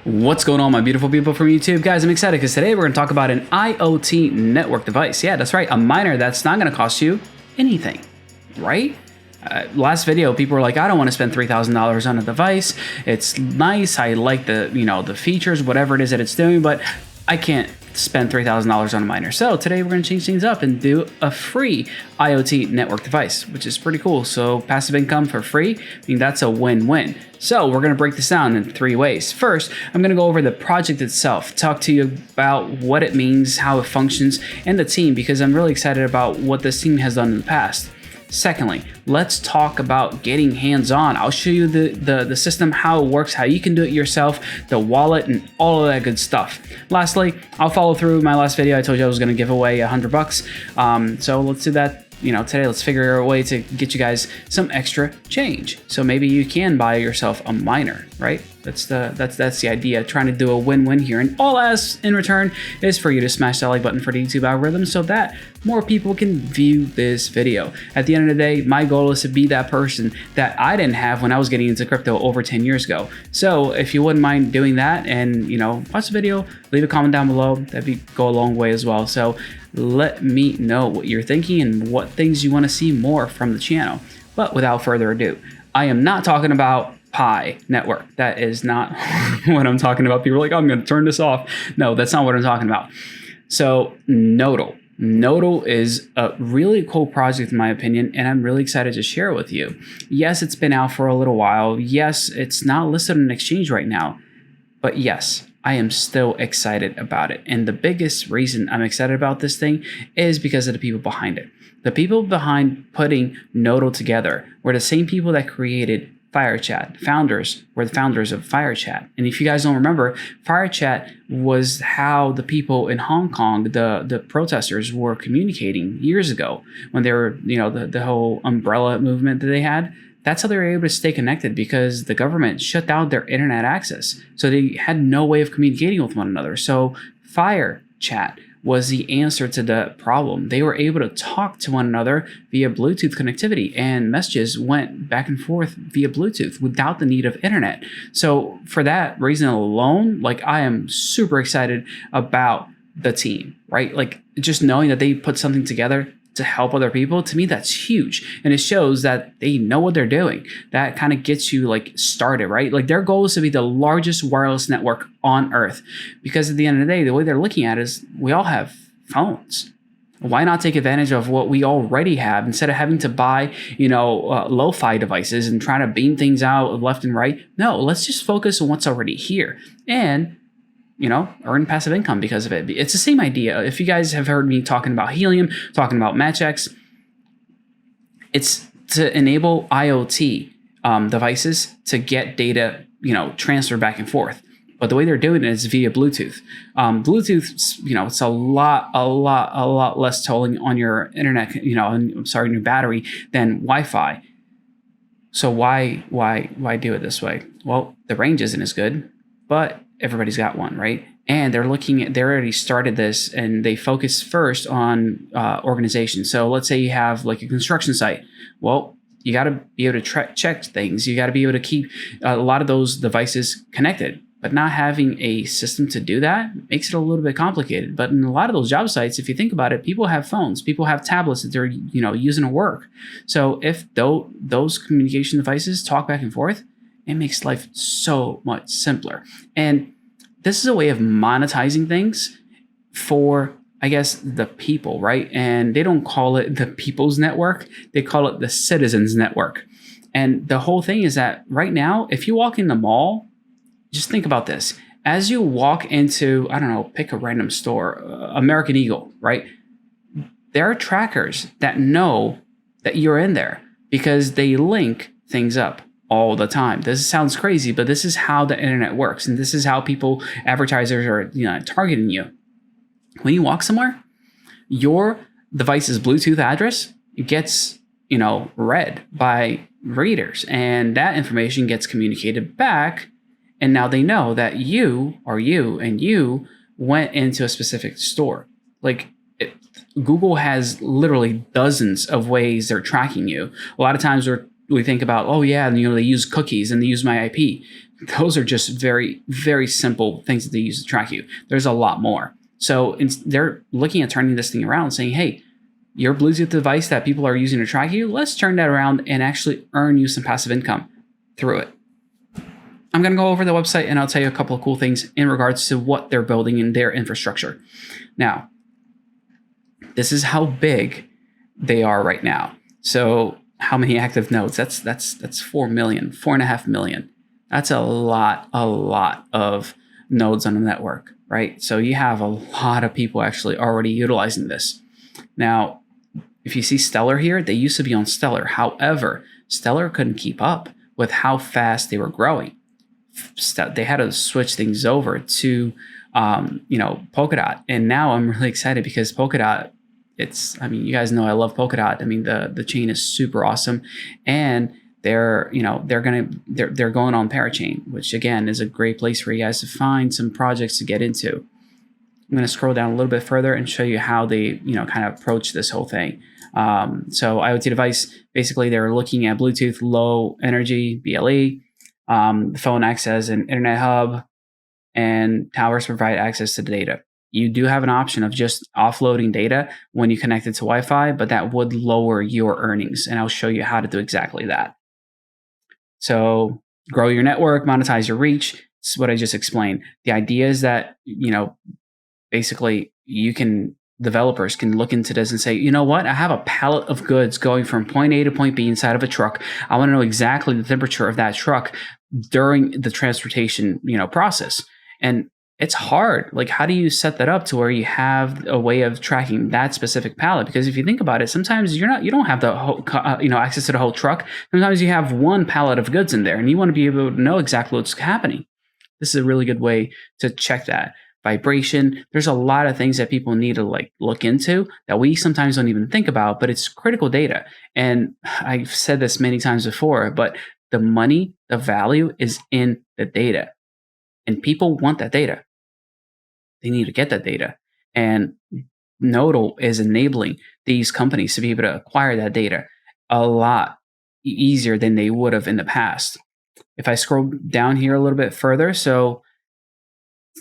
What's going on, my beautiful people from YouTube? Guys, I'm excited because today we're going to talk about an IoT network device. Yeah, that's right, a miner that's not going to cost you anything, right? Last video, people were like, I don't want to spend $3,000 on a device. It's nice. I like the features, whatever it is that it's doing, but I can't spend $3,000 on a miner. So today we're going to change things up and do a free IoT network device, which is pretty cool. So passive income for free, I mean, that's a win-win. So we're going to break this down in 3 ways. First, I'm going to go over the project itself, talk to you about what it means, how it functions, and the team, because I'm really excited about what this team has done in the past. Secondly, let's talk about getting hands-on. I'll show you the system, how it works, how you can do it yourself, the wallet, and all of that good stuff. Lastly, I'll follow through my last video. I told you I was going to give away $100. So let's do that. Today let's figure out a way to get you guys some extra change. So maybe you can buy yourself a miner, right? That's the idea. Trying to do a win-win here, and all I ask in return is for you to smash that like button for the YouTube algorithm so that more people can view this video. At the end of the day, my goal is to be that person that I didn't have when I was getting into crypto over 10 years ago. So if you wouldn't mind doing that and watch the video, leave a comment down below. That'd go a long way as well. So let me know what you're thinking and what things you want to see more from the channel. But without further ado, I am not talking about Pi network. That is not what I'm talking about. People are like, oh, I'm going to turn this off. No, that's not what I'm talking about. So Nodle. Nodle is a really cool project in my opinion, and I'm really excited to share it with you. Yes, it's been out for a little while. Yes, it's not listed on an exchange right now, but yes, I am still excited about it. And the biggest reason I'm excited about this thing is because of the people behind it. The people behind putting Nodle together were the same people that created FireChat. Founders were the founders of FireChat. And if you guys don't remember, FireChat was how the people in Hong Kong, the protesters, were communicating years ago when they were, the whole umbrella movement that they had. That's how they were able to stay connected, because the government shut down their internet access. So they had no way of communicating with one another. So FireChat was the answer to the problem. They were able to talk to one another via Bluetooth connectivity, and messages went back and forth via Bluetooth without the need of internet. So for that reason alone, I am super excited about the team, right? Just knowing that they put something together to help other people, to me, that's huge. And it shows that they know what they're doing. That kind of gets you started, right? Their goal is to be the largest wireless network on earth, because at the end of the day, the way they're looking at it is we all have phones. Why not take advantage of what we already have instead of having to buy, lo-fi devices and trying to beam things out left and right? No, let's just focus on what's already here and earn passive income because of it. It's the same idea. If you guys have heard me talking about Helium, talking about MatchX, it's to enable IoT devices to get data, transferred back and forth. But the way they're doing it is via Bluetooth. Bluetooth, it's a lot less tolling on your internet, on your battery than Wi-Fi. So why do it this way? Well, the range isn't as good, but everybody's got one, right? And they already started this, and they focus first on organization. So let's say you have a construction site. Well, you got to be able to check things. You got to be able to keep a lot of those devices connected. But not having a system to do that makes it a little bit complicated. But in a lot of those job sites, if you think about it, people have phones, people have tablets that they're using to work. So if those communication devices talk back and forth, it makes life so much simpler. And this is a way of monetizing things for, I guess, the people, right? And they don't call it the people's network. They call it the citizens network. And the whole thing is that right now, if you walk in the mall, just think about this. As you walk into, I don't know, pick a random store, American Eagle, right? There are trackers that know that you're in there because they link things up all the time. This sounds crazy, but this is how the internet works, and this is how advertisers are targeting you. When you walk somewhere, your device's Bluetooth address gets read by readers, and that information gets communicated back, and now they know that you went into a specific store. Google has literally dozens of ways they're tracking you. A lot of times we think about, oh yeah, they use cookies and they use my IP. those are just very, very simple things that they use to track you. There's a lot more. So they're looking at turning this thing around and saying, hey, your Bluetooth device that people are using to track you, let's turn that around and actually earn you some passive income through it. I'm going to go over the website and I'll tell you a couple of cool things in regards to what they're building in their infrastructure. Now, this is how big they are right now. So how many active nodes? That's 4 million, 4.5 million. That's a lot of nodes on the network, right? So you have a lot of people actually already utilizing this. Now, if you see Stellar here, they used to be on Stellar. However, Stellar couldn't keep up with how fast they were growing. They had to switch things over to, Polkadot. And now I'm really excited because Polkadot, you guys know I love Polkadot. I mean, the chain is super awesome, and they're going on Parachain, which again is a great place for you guys to find some projects to get into. I'm going to scroll down a little bit further and show you how they, kind of approach this whole thing. So IoT device, basically they're looking at Bluetooth low energy, BLE. The phone acts as an internet hub, and towers provide access to the data. You do have an option of just offloading data when you connect it to Wi-Fi, but that would lower your earnings, and I'll show you how to do exactly that. So grow your network, monetize your reach. It's what I just explained. The idea is that, basically developers can look into this and say, you know what, I have a pallet of goods going from point A to point B inside of a truck. I want to know exactly the temperature of that truck during the transportation, process. And it's hard. Like, how do you set that up to where you have a way of tracking that specific pallet? Because if you think about it, sometimes you don't have the whole, access to the whole truck. Sometimes you have one pallet of goods in there, and you want to be able to know exactly what's happening. This is a really good way to check that. Vibration. There's a lot of things that people need to look into that we sometimes don't even think about, but it's critical data. And I've said this many times before, but the money, the value is in the data, and people want that data. They need to get that data, and Nodle is enabling these companies to be able to acquire that data a lot easier than they would have in the past. If I scroll down here a little bit further, so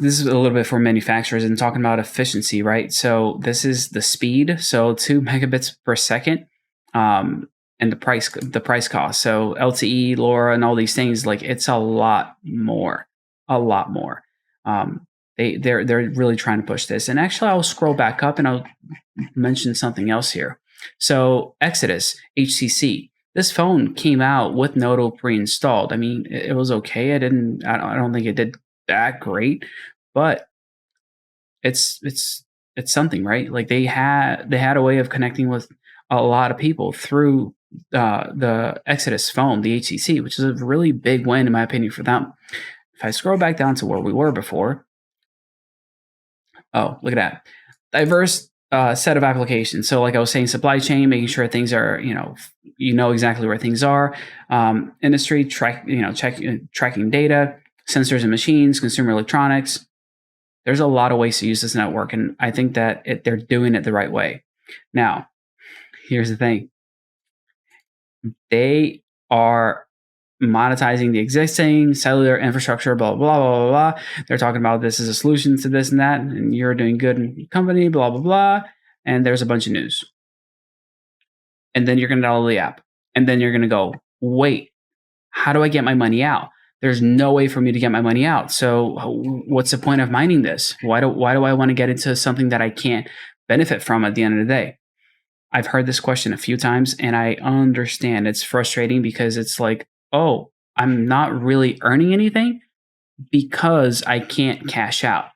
this is a little bit for manufacturers and talking about efficiency, right? So this is the speed, so 2 megabits per second, and the price cost. So LTE, LoRa, and all these things, it's a lot more. They're really trying to push this. And actually, I'll scroll back up and I'll mention something else here. So Exodus HTC. This phone came out with Nodle pre-installed. I mean, it was okay. I don't think it did that great, but it's something, right? Like they had a way of connecting with a lot of people through the Exodus phone, the HTC, which is a really big win in my opinion for them. If I scroll back down to where we were before, oh, look at that. Diverse set of applications. So like I was saying, supply chain, making sure things are, exactly where things are. Industry, tracking data, sensors and machines, consumer electronics. There's a lot of ways to use this network, and I think that they're doing it the right way. Now, here's the thing. They are monetizing the existing cellular infrastructure, blah, blah, blah, blah, blah. They're talking about this as a solution to this and that, and you're doing good in your company, blah, blah, blah. And there's a bunch of news. And then you're going to download the app. And then you're going to go, wait, how do I get my money out? There's no way for me to get my money out. So what's the point of mining this? Why do I want to get into something that I can't benefit from at the end of the day? I've heard this question a few times, and I understand it's frustrating because it's like, oh, I'm not really earning anything because I can't cash out.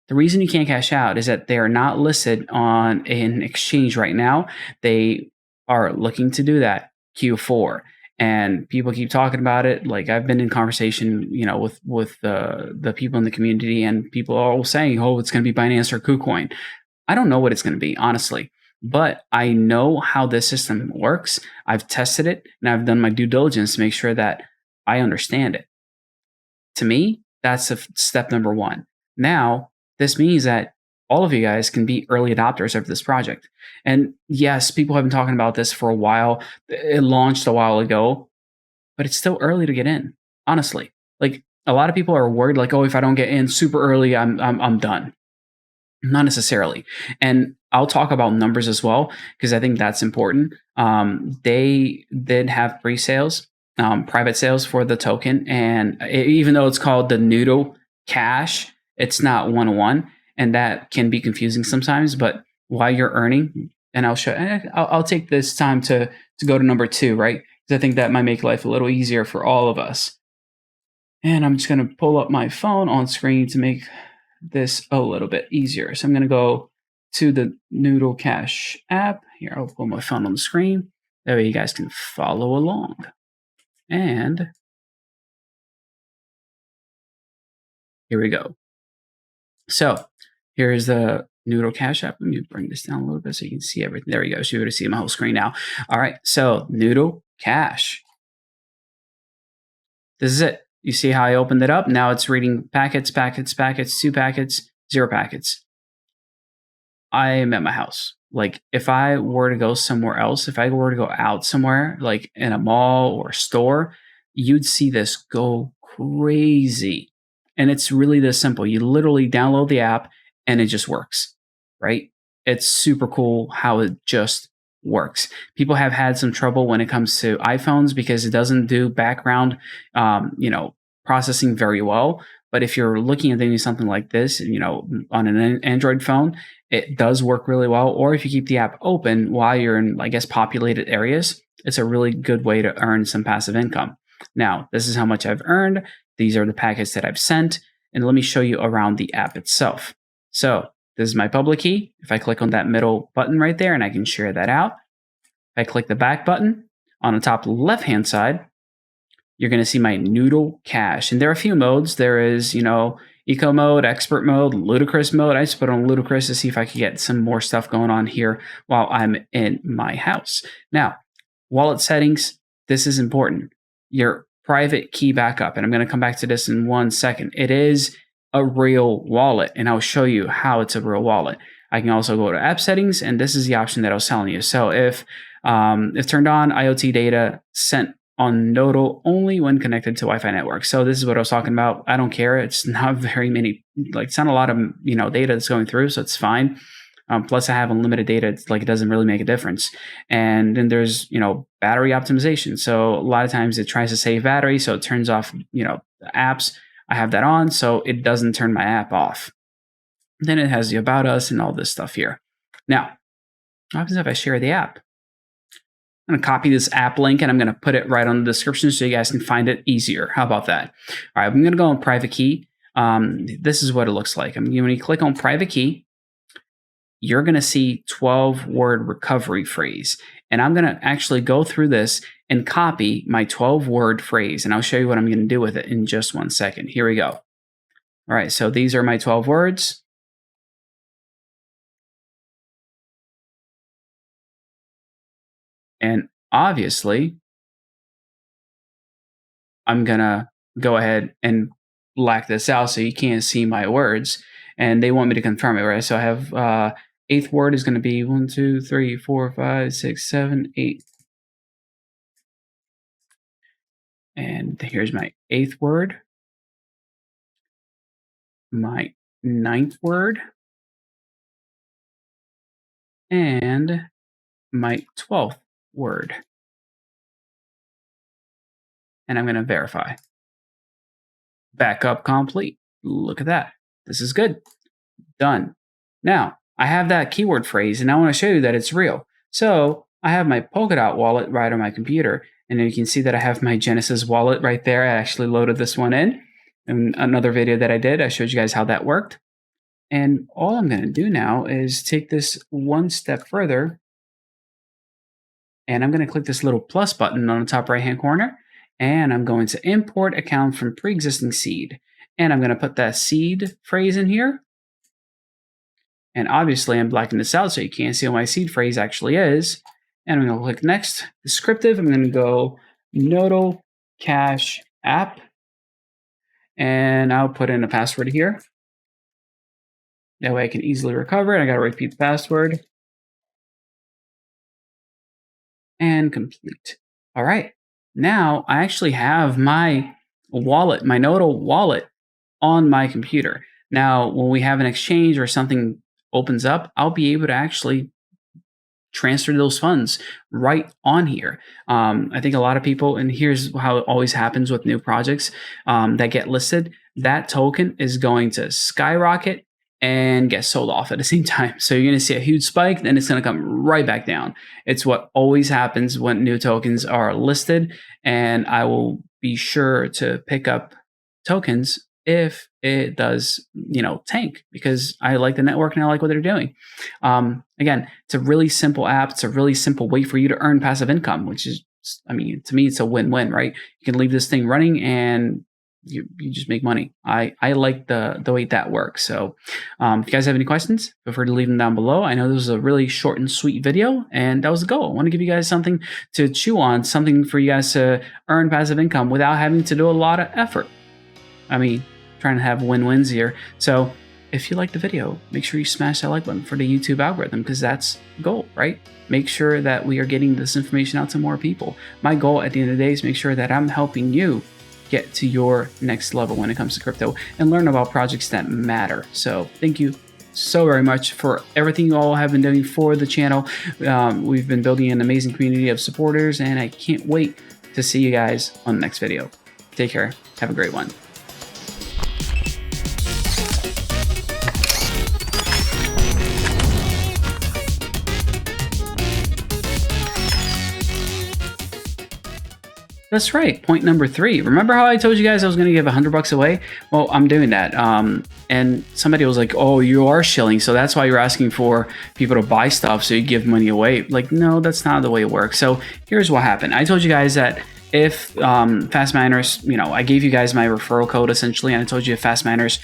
The reason you can't cash out is that they are not listed on an exchange right now. They are looking to do that Q4. And people keep talking about it. Like I've been in conversation, with the people in the community, and people are all saying, "Oh, it's going to be Binance or KuCoin." I don't know what it's going to be, honestly, but I know how this system works. I've tested it, and I've done my due diligence to make sure that I understand it. To me, that's step number one. Now, this means that all of you guys can be early adopters of this project. And yes, people have been talking about this for a while. It launched a while ago, but it's still early to get in, honestly. Like a lot of people are worried like, oh, if I don't get in super early, I'm done. Not necessarily. And I'll talk about numbers as well, because I think that's important. They did have pre-sales, private sales for the token. And even though it's called the Nodle Cash, it's not one-to-one. And that can be confusing sometimes. But while you're earning, and I'll take this time to go to number 2, right? Because I think that might make life a little easier for all of us. And I'm just going to pull up my phone on screen to make this a little bit easier. So I'm going to go to the Nodle Cash app. Here, I'll put my phone on the screen. That way you guys can follow along. And here we go. So here's the Nodle Cash app. Let me bring this down a little bit so you can see everything. There we go. So you're able to see my whole screen now. All right. So Nodle Cash. This is it. You see how I opened it up? Now it's reading packets, 2 packets, 0 packets. I am at my house. Like if I were to go somewhere else, if I were to go out somewhere, like in a mall or a store, you'd see this go crazy. And it's really this simple. You literally download the app and it just works, right? It's super cool how it just works. People have had some trouble when it comes to iPhones because it doesn't do background, processing very well. But if you're looking at doing something like this, on an Android phone, it does work really well. Or if you keep the app open while you're in, I guess, populated areas, it's a really good way to earn some passive income. Now, this is how much I've earned. These are the packets that I've sent. And let me show you around the app itself. So this is my public key. If I click on that middle button right there, and I can share that out. If I click the back button on the top left-hand side, you're going to see my Nodle Cash. And there are a few modes. There is, eco mode, expert mode, ludicrous mode. I just put on ludicrous to see if I could get some more stuff going on here while I'm in my house. Now, wallet settings, this is important. Your private key backup. And I'm going to come back to this in 1 second. It is a real wallet, and I'll show you how it's a real wallet. I can also go to app settings, and this is the option that I was telling you. So if turned on, IoT data sent on Nodle only when connected to Wi-Fi network. So this is what I was talking about. I don't care. It's not very many, it's not a lot of, data that's going through. So it's fine. Plus I have unlimited data. It's it doesn't really make a difference. And then there's, battery optimization. So a lot of times it tries to save battery. So it turns off, the apps. I have that on. So it doesn't turn my app off. Then it has the about us and all this stuff here. Now, what happens if I share the app? I'm going to copy this app link and I'm going to put it right on the description so you guys can find it easier. How about that? All right, I'm going to go on private key. This is what it looks like. When you click on private key, you're going to see 12-word recovery phrase. And I'm going to actually go through this and copy my 12-word phrase. And I'll show you what I'm going to do with it in just 1 second. Here we go. All right, so these are my 12 words. And obviously, I'm going to go ahead and black this out so you can't see my words. And they want me to confirm it, right? So I have 8th word is going to be 1, 2, 3, 4, 5, 6, 7, 8. And here's my 8th word. My 9th word. And my 12th word. And I'm going to verify. Backup complete. Look at that. This is good. Done. Now, I have that keyword phrase, and I want to show you that it's real. So I have my Polkadot wallet right on my computer, and you can see that I have my Genesis wallet right there. I actually loaded this one in another video that I did. I showed you guys how that worked. And all I'm going to do now is take this one step further, and I'm going to click this little plus button on the top right-hand corner, and I'm going to import account from pre-existing seed. And I'm going to put that seed phrase in here. And obviously, I'm blacking this out so you can't see what my seed phrase actually is. And I'm going to click next. Descriptive, I'm going to go Nodle Cash App. And I'll put in a password here. That way I can easily recover it. I got to repeat the password. And complete. All right. Now I actually have my wallet, my Nodle wallet on my computer. Now, when we have an exchange or something opens up, I'll be able to actually transfer those funds right on here. I think a lot of people, and here's how it always happens with new projects that get listed, that token is going to skyrocket and get sold off at the same time. So you're going to see a huge spike, then it's going to come right back down. It's what always happens when new tokens are listed, and I will be sure to pick up tokens if it does, tank, because I like the network and I like what they're doing. Again, it's a really simple app. It's a really simple way for you to earn passive income, which is, to me, it's a win-win, right? You can leave this thing running and you just make money. I like the way that works. So if you guys have any questions, feel free to leave them down below. I know this was a really short and sweet video, and that was the goal. I want to give you guys something to chew on, something for you guys to earn passive income without having to do a lot of effort. Trying to have win-wins here. So if you like the video, make sure you smash that like button for the YouTube algorithm, because that's the goal, right? Make sure that we are getting this information out to more people. My goal at the end of the day is make sure that I'm helping you get to your next level when it comes to crypto and learn about projects that matter. So thank you so very much for everything you all have been doing for the channel. We've been building an amazing community of supporters, and I can't wait to see you guys on the next video. Take care. Have a great one. That's right. Point number 3. Remember how I told you guys I was going to give $100 away? Well, I'm doing that. And somebody was like, "Oh, you are shilling, so that's why you're asking for people to buy stuff so you give money away." Like, no, that's not the way it works. So here's what happened. I told you guys that if Fast Miners, I gave you guys my referral code essentially, and I told you if Fast Miners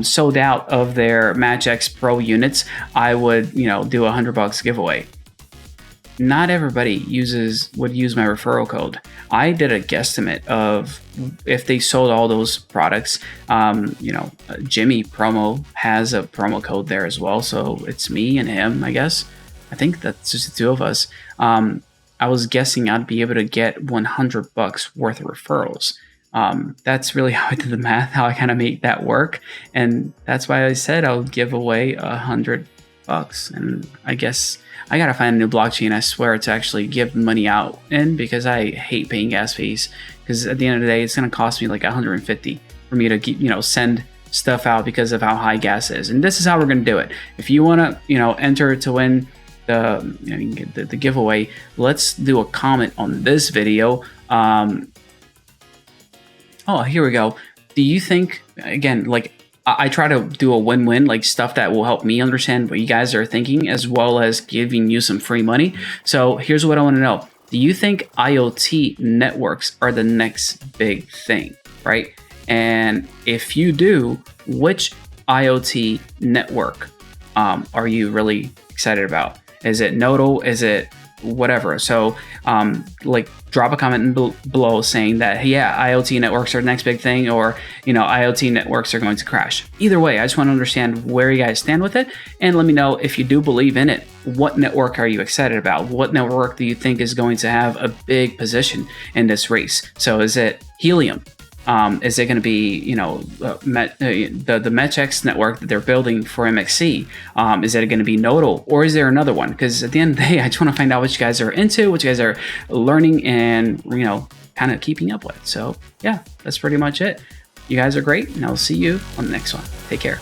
sold out of their Match X Pro units, I would, do a $100 giveaway. Not everybody would use my referral code. I did a guesstimate of if they sold all those products. Jimmy Promo has a promo code there as well, so it's me and him, I guess. I think that's just the two of us. I was guessing I'd be able to get $100 worth of referrals. That's really how I did the math, how I kind of make that work, and that's why I said I would give away $100. And I guess I gotta find a new blockchain, I swear, to actually give money out in, because I hate paying gas fees. Because at the end of the day, it's gonna cost me like $150 for me to send stuff out because of how high gas is. And this is how we're gonna do it. If you wanna enter to win the giveaway, let's do a comment on this video. Oh, here we go. Do you think, again, like, I try to do a win-win, like stuff that will help me understand what you guys are thinking, as well as giving you some free money. So here's what I want to know. Do you think IoT networks are the next big thing, right? And if you do, which IoT network are you really excited about? Is it Nodle? Is it whatever? So drop a comment below saying that, hey, yeah, IoT networks are the next big thing, or IoT networks are going to crash. Either way, I just want to understand where you guys stand with it, and let me know if you do believe in it. What network are you excited about? What network do you think is going to have a big position in this race? So is it Helium? Is it going to be, the Match X network that they're building for MXC? Is it going to be Nodle, or is there another one? Because at the end of the day, I just want to find out what you guys are into, what you guys are learning, and kind of keeping up with. So yeah, that's pretty much it. You guys are great, and I'll see you on the next one. Take care.